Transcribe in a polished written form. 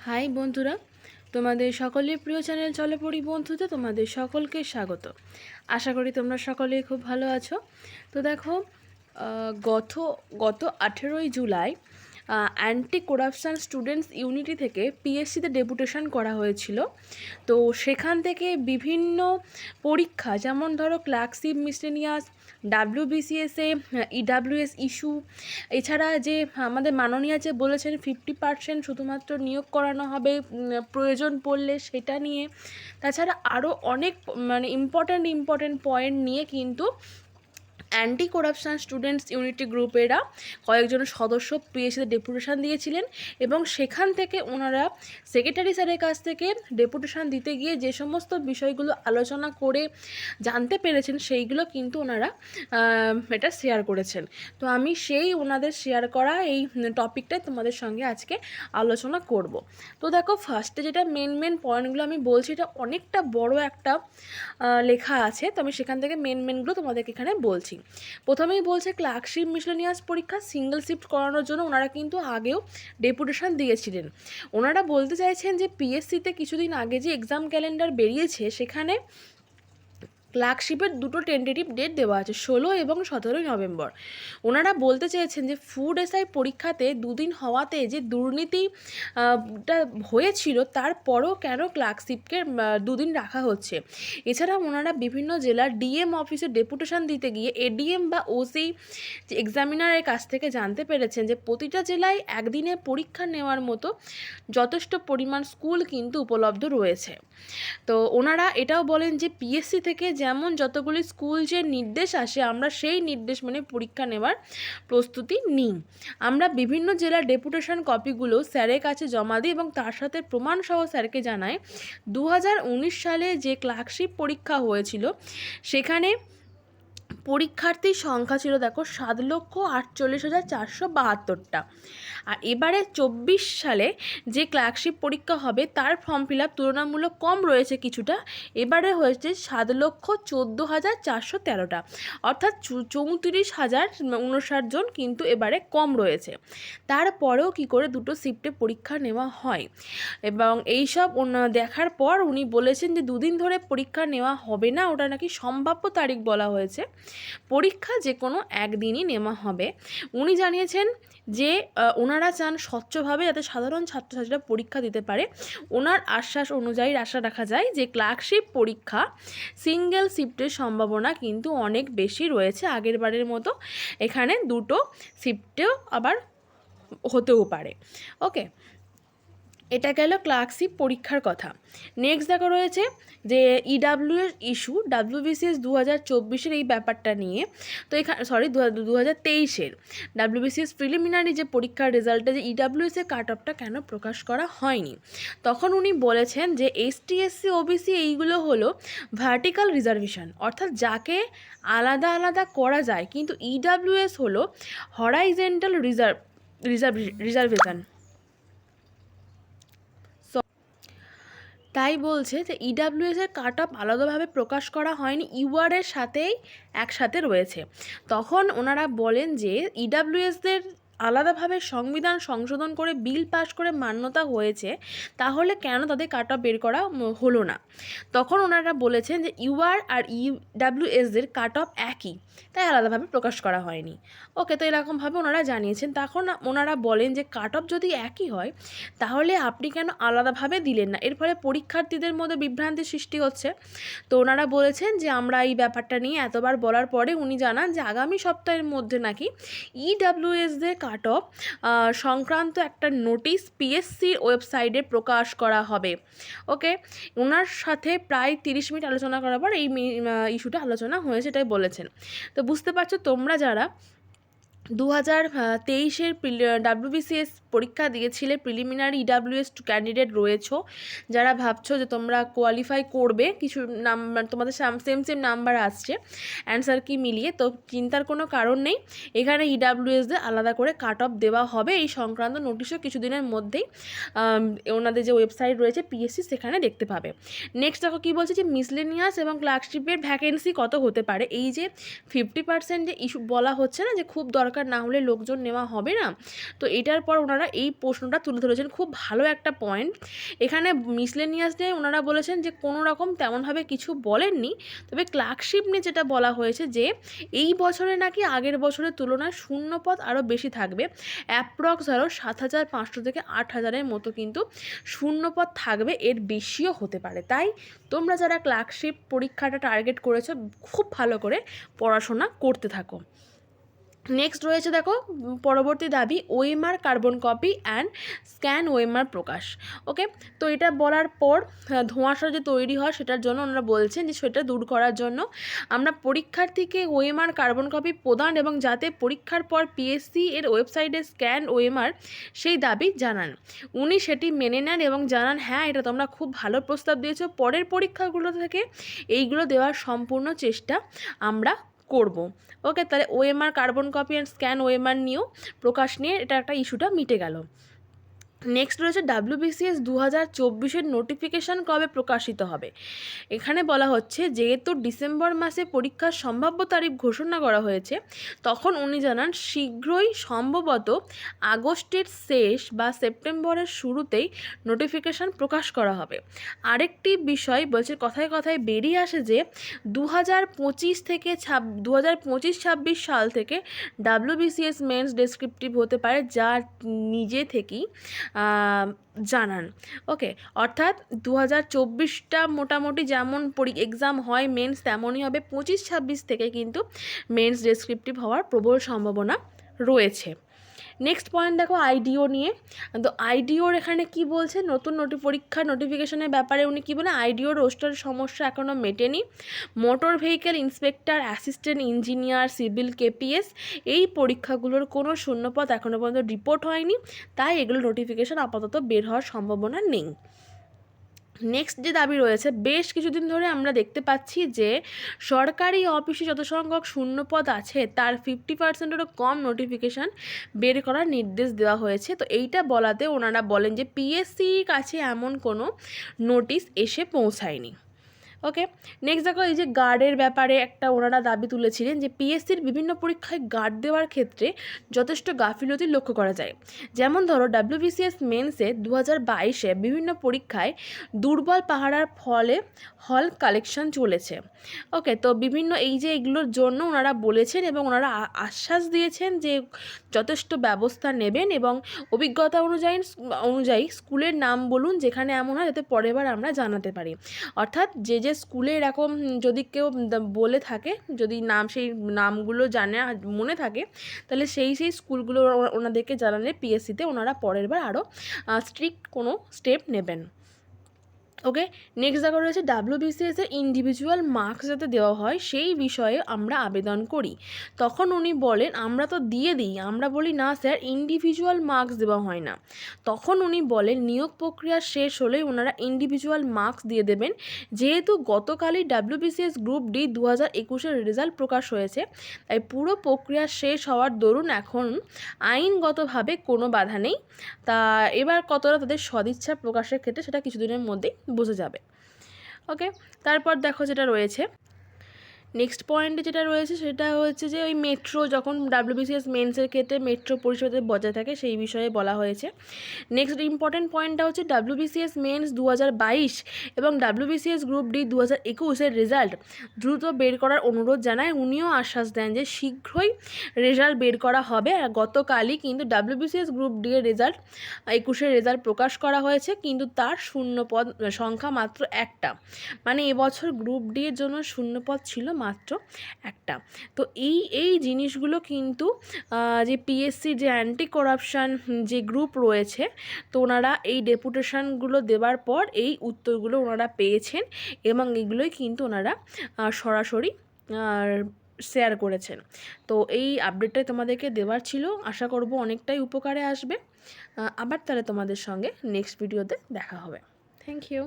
High বন্ধুরা, তোমাদের সকলের প্রিয় চ্যানেল চলো পড়ি বন্ধুতে তোমাদের সকলকে স্বাগত। আশা করি তোমরা সকলেই খুব ভালো আছো। তো দেখো, গত গত 18ই July anti corruption students unity থেকে পিএসসিতে ডেপুটেশন করা হয়েছিল। তো সেখান থেকে বিভিন্ন পরীক্ষা, যেমন ধরো ক্লার্কশিপ, মিসলেনিয়াস, ডাব্লিউবিসিএসে, ইডাব্লিউএস ইস্যু, এছাড়া যে আমাদের মাননীয় যে বলেছেন 50% শুধুমাত্র নিয়োগ করানো হবে প্রয়োজন পড়লে, সেটা নিয়ে, তাছাড়া আরও অনেক ইম্পর্ট্যান্ট পয়েন্ট নিয়ে কিন্তু অ্যান্টি করাপশান স্টুডেন্টস ইউনিটি গ্রুপেরা কয়েকজন সদস্য পিএসসিতে ডেপুটেশন দিয়েছিলেন এবং সেখান থেকে ওনারা সেক্রেটারি স্যারের কাছ থেকে ডেপুটেশন দিতে গিয়ে যে সমস্ত বিষয়গুলো আলোচনা করে জানতে পেরেছেন সেইগুলো কিন্তু ওনারা এটা শেয়ার করেছেন। তো আমি সেই ওনাদের শেয়ার করা এই টপিকটাই তোমাদের সঙ্গে আজকে আলোচনা করব। তো দেখো, ফার্স্টে যেটা মেন পয়েন্টগুলো আমি বলছি, এটা অনেকটা বড় একটা লেখা আছে, তো আমি সেখান থেকে মেনগুলো তোমাদেরকে এখানে বলছি। প্রথমেই বলছে ক্লার্কশিপ মিসলেনিয়াস পরীক্ষা সিঙ্গেল শিফট করানোর জন্য ওনারা কিন্তু আগেও ডেপুটেশন দিয়েছিলেন। ওনারা বলতে চাইছেন যে পিএসসিতে কিছুদিন আগে যে এক্সাম ক্যালেন্ডার বেরিয়েছে, সেখানে ক্লার্কশিপের দুটো টেন্টেটিভ ডেট দেওয়া আছে, 16 এবং 17 নভেম্বর। ওনারা বলতে চেয়েছেন যে ফুড এসআই পরীক্ষাতে দুদিন হওয়াতে যে দুর্নীতিটা হয়েছিল, তারপরও কেন ক্লার্কশিপকে দুদিন রাখা হচ্ছে। এছাড়া ওনারা বিভিন্ন জেলার ডিএম অফিসে ডেপুটেশন দিতে গিয়ে এডিএম বা ওসি এক্সামিনারের কাছ থেকে জানতে পেরেছেন যে প্রতিটা জেলায় একদিনে পরীক্ষা নেওয়ার মতো যথেষ্ট পরিমাণ স্কুল কিন্তু উপলব্ধ রয়েছে। তো ওনারা এটাও বলেন যে পিএসসি থেকে যেমন যতগুলি স্কুল যে নির্দেশ আসে, আমরা সেই নির্দেশ মেনে পরীক্ষা নেওয়ার প্রস্তুতি নিই। আমরা বিভিন্ন জেলার ডেপুটেশন কপিগুলো স্যারের কাছে জমা দিই এবং তার সাথে প্রমাণসহ স্যারকে জানাই 2019 সালে যে ক্লার্কশিপ পরীক্ষা হয়েছিল, সেখানে পরীক্ষার্থীর সংখ্যা ছিল দেখো 7,48,472টা। আর এবারে 24 সালে যে ক্লার্কশিপ পরীক্ষা হবে তার ফর্ম ফিল আপ তুলনামূলক কম রয়েছে কিছুটা, এবারে হয়েছে 7,14,413টা, অর্থাৎ 34,059 জন কিন্তু এবারে কম রয়েছে। তারপরেও কি করে দুটো শিফটে পরীক্ষা নেওয়া হয়, এবং এইসব দেখার পর উনি বলেছেন যে দুদিন ধরে পরীক্ষা নেওয়া হবে না, ওটা নাকি সম্ভাব্য তারিখ বলা হয়েছে, পরীক্ষা যে কোনো একদিনই নেওয়া হবে। উনি জানিয়েছেন যে ওনারা চান স্বচ্ছভাবে যাতে সাধারণ ছাত্রছাত্রীরা পরীক্ষা দিতে পারে। ওনার আশ্বাস অনুযায়ী আশা রাখা যায় যে ক্লার্কশিপ পরীক্ষা সিঙ্গেল শিফটের সম্ভাবনা কিন্তু অনেক বেশি রয়েছে, আগের বারের মতো এখানে দুটো শিফটেও আবার হতেও পারে। ওকে, এটা গেল ক্লার্কশিপ পরীক্ষার কথা। নেক্সট দেখা রয়েছে যে ইডাব্লিউএস ইস্যু, ডাব্লিউবিসিএস 2024-এর এই ব্যাপারটা নিয়ে। তো এখানে 2023-এর ডাব্লিউবিসিএস প্রিলিমিনারি যে পরীক্ষার রেজাল্টে যে ইডাব্লিউএসের কাট অফটা কেন প্রকাশ করা হয়নি, তখন উনি বলেছেন যে এসটি এসসি ওবিসি এইগুলো হলো ভার্টিক্যাল রিজার্ভেশন, অর্থাৎ যাকে আলাদা আলাদা করা যায়, কিন্তু ইডাব্লিউএস হলো হরাইজেন্টাল রিজার্ভেশন। তাই বলছে যে ইডাব্লিউএসের কাট অফ আলাদাভাবে প্রকাশ করা হয়নি, ইউআরের সাথেই একসাথে রয়েছে। তখন ওনারা বলেন যে ইডাব্লিউএসদের আলাদাভাবে সংবিধান সংশোধন করে বিল পাশ করে মান্যতা হয়েছে, তাহলে কেন তাদের কাট অফ বের করা হলো না। তখন ওনারা বলেছেন যে ইউআর আর ইডাব্লিউএসদের কাট অফ একই, তাই আলাদাভাবে প্রকাশ করা হয়নি। ওকে, তো এরকমভাবে ওনারা জানিয়েছেন। তখন ওনারা বলেন যে কাট অফ যদি একই হয়, তাহলে আপনি কেন আলাদাভাবে দিলেন না, এর ফলে পরীক্ষার্থীদের মধ্যে বিভ্রান্তির সৃষ্টি হচ্ছে। তো ওনারা বলেছেন যে আমরা এই ব্যাপারটা নিয়ে এতবার বলার পরে উনি জানান যে আগামী সপ্তাহের মধ্যে নাকি ইডাব্লিউএসদের কাট অফ সংক্রান্ত একটা নোটিশ পিএসসির ওয়েবসাইটে প্রকাশ করা হবে। ওকে, ওনার সাথে প্রায় 30 মিনিট আলোচনা করার পর এই ইস্যুটা আলোচনা হয়েছে, এটাই বলেছেন। তো বুঝতে পারছো, তোমরা যারা 2023-এর ডাব্লিউবিসিএস পরীক্ষা দিয়েছিলে, প্রিলিমিনারি ইডাব্লিউএস ক্যান্ডিডেট রয়েছো, যারা ভাবছো যে তোমরা কোয়ালিফাই করবে, কিছু নাম্বার তোমাদের সেম নাম্বার আসছে অ্যান্সার কি মিলিয়ে, তো চিন্তার কোনো কারণ নেই। এখানে ইডাব্লিউএসদের আলাদা করে কাট অফ দেওয়া হবে, এই সংক্রান্ত নোটিশও কিছুদিনের মধ্যেই ওনাদের যে ওয়েবসাইট রয়েছে পিএসসি, সেখানে দেখতে পাবে। নেক্সট দেখো কী বলছে যে মিসলেনিয়াস এবং ক্লার্কশিপের ভ্যাকেন্সি কত হতে পারে। এই যে 50% যে ইস্যু বলা হচ্ছে না, যে খুব দরকার পরিষ্কার না হলে লোকজন নেওয়া হবে না? তো এটার পর ওনারা এই প্রশ্নটা তুলে ধরেছেন, খুব ভালো একটা পয়েন্ট। এখানে মিসলেনিয়াস নিয়ে ওনারা বলেছেন যে কোনো রকম তেমনভাবে কিছু বলেননি, তবে ক্লার্কশিপ নিয়ে যেটা বলা হয়েছে যে এই বছরে নাকি আগের বছরের তুলনায় শূন্যপদ আরও বেশি থাকবে, অ্যাপ্রক্স আরও 7,500 থেকে 8,000-এর মতো কিন্তু শূন্যপদ থাকবে, এর বেশিও হতে পারে। তাই তোমরা যারা ক্লার্কশিপ পরীক্ষাটা টার্গেট করেছো খুব ভালো করে পড়াশোনা করতে থাকো। নেক্সট রয়েছে দেখো পরবর্তী দাবি OMR carbon copy and scan OMR প্রকাশ। ওকে, তো এটা বলার পর ধোঁয়াশা যে তৈরি হয় সেটার জন্য ওনারা বলছেন যে সেটা দূর করার জন্য আমরা পরীক্ষার্থীকে ওএমআর কার্বন কপি প্রদান এবং যাতে পরীক্ষার পর পিএসসি এর ওয়েবসাইটে স্ক্যান ওএমআর সেই দাবি জানান। উনি সেটি মেনে নেন এবং জানান হ্যাঁ এটা তোমরা খুব ভালো প্রস্তাব দিয়েছো, পরের পরীক্ষাগুলো থেকে এইগুলো দেওয়ার সম্পূর্ণ চেষ্টা আমরা করব। ওকে, তাহলে OMR carbon copy and scan OMR নিয়েও প্রকাশ নিয়ে এটা একটা ইস্যুটা মিটে গেল। নেক্সট রয়েছে WBCS 2024-এর নোটিফিকেশান কবে প্রকাশিত হবে। এখানে বলা হচ্ছে যেহেতু ডিসেম্বর মাসে পরীক্ষার সম্ভাব্য তারিখ ঘোষণা করা হয়েছে, তখন উনি জানান শীঘ্রই সম্ভবত আগস্টের শেষ বা সেপ্টেম্বরের শুরুতেই নোটিফিকেশান প্রকাশ করা হবে। আরেকটি বিষয় বলছে কথায় কথায় বেরিয়ে আসে যে 2025-26 সাল থেকে WBCS মেন্স ডেসক্রিপটিভ হতে পারে, যা নিজে থেকেই জানান। ওকে, অর্থাৎ 2024টা মোটামুটি যেমন এক্সাম হয় মেন্স তেমনই হবে, 25-26 থেকে কিন্তু মেন্স ডেসক্রিপটিভ হওয়ার প্রবল সম্ভাবনা রয়েছে। নেক্সট পয়েন্ট দেখো আইডিও নিয়ে। তো আইডিওর এখানে কি বলছে, নতুন পরীক্ষার নোটিফিকেশনের ব্যাপারে উনি কী বলেন, আইডিওর রোস্টার সমস্যা এখনও মেটেনি। Motor vehicle inspector, assistant engineer, civil KPS এই পরীক্ষাগুলোর কোনো শূন্যপদ এখনও পর্যন্ত রিপোর্ট হয়নি, তাই এগুলো নোটিফিকেশন আপাতত বের হওয়ার সম্ভাবনা নেই। নেক্সট যে দাবি রয়েছে, বেশ কিছুদিন ধরে আমরা দেখতে পাচ্ছি যে সরকারি অফিসে যত সংখ্যক শূন্যপদ আছে তার 50%-এরও কম নোটিফিকেশান বের করার নির্দেশ দেওয়া হয়েছে। তো এইটা বলাতে ওনারা বলেন যে পিএসসির কাছে এমন কোনো নোটিশ এসে পৌঁছায়নি। ওকে, নেক্সট দেখো এই যে গার্ডের ব্যাপারে একটা ওনারা দাবি তুলেছিলেন যে পিএসসির বিভিন্ন পরীক্ষায় গার্ড দেওয়ার ক্ষেত্রে যথেষ্ট গাফিলতি লক্ষ্য করা যায়। যেমন ধরো WBCS মেন্সে 2022-এ বিভিন্ন পরীক্ষায় দুর্বল পাহারার ফলে হল কালেকশন চলেছে। ওকে, তো বিভিন্ন এই যে এগুলোর জন্য ওনারা বলেছেন এবং ওনারা আশ্বাস দিয়েছেন যে যথেষ্ট ব্যবস্থা নেবেন এবং অভিজ্ঞতা অনুযায়ী স্কুলের নাম বলুন যেখানে এমন হয় যাতে পরের বার আমরা জানাতে পারি। অর্থাৎ যে স্কুলে এরকম যদি কেউ বলে থাকে, যদি সেই নামগুলো মনে থাকে, তাহলে সেই স্কুলগুলো ওনাদেরকে জানালে পিএসসিতে ওনারা পরের বার আরও স্ট্রিক্ট কোনো স্টেপ নেবেন। ওকে, নেক্সট দেখা রয়েছে WBCS-এর ইন্ডিভিজুয়াল মার্কস যাতে দেওয়া হয় সেই বিষয়ে আমরা আবেদন করি। তখন উনি বলেন আমরা তো দিয়ে দিই, আমরা বলি না স্যার ইন্ডিভিজুয়াল মার্কস দেওয়া হয় না। তখন উনি বলেন নিয়োগ প্রক্রিয়া শেষ হলেই ওনারা ইন্ডিভিজুয়াল মার্কস দিয়ে দেবেন। যেহেতু গতকালই WBCS গ্রুপ ডি 2021-এর রেজাল্ট প্রকাশ হয়েছে, তাই পুরো প্রক্রিয়া শেষ হওয়ার দরুন এখন আইনগতভাবে কোনো বাধা নেই। তা এবার কতটা তাদের সদিচ্ছা প্রকাশের ক্ষেত্রে সেটা কিছুদিনের মধ্যেই বোঝা যাবে। ওকে, তারপর দেখো যেটা রয়েছে নেক্সট পয়েন্টে যেটা রয়েছে সেটা হচ্ছে যে ওই মেট্রো, যখন WBCS মেন্সের ক্ষেত্রে মেট্রো পরিষেবা বজায় থাকে সেই বিষয়ে বলা হয়েছে। নেক্সট ইম্পর্টেন্ট পয়েন্টটা হচ্ছে WBCS মেন্স 2022 এবং WBCS গ্রুপ ডি 2021-এর রেজাল্ট দ্রুত বের করার অনুরোধ জানায়। উনিও আশ্বাস দেন যে শীঘ্রই রেজাল্ট বের করা হবে। আর গতকালই কিন্তু WBCS গ্রুপ ডি এর রেজাল্ট 21-এর রেজাল্ট প্রকাশ করা হয়েছে, কিন্তু তার শূন্যপদ সংখ্যা মাত্র একটা, মানে এবছর গ্রুপ ডি এর জন্য শূন্যপদ ছিল মাত্র একটা। তো এই জিনিসগুলো কিন্তু যে পিএসসি যে অ্যান্টি করাপশান যে গ্রুপ রয়েছে, তো ওনারা এই ডেপুটেশনগুলো দেওয়ার পর এই উত্তরগুলো ওনারা পেয়েছেন এবং এগুলোই কিন্তু ওনারা সরাসরি শেয়ার করেছেন। তো এই আপডেটটাই তোমাদেরকে দেওয়ার ছিল, আশা করব অনেকটাই উপকারে আসবে। আবার তাহলে তোমাদের সঙ্গে নেক্সট ভিডিওতে দেখা হবে। Thank you.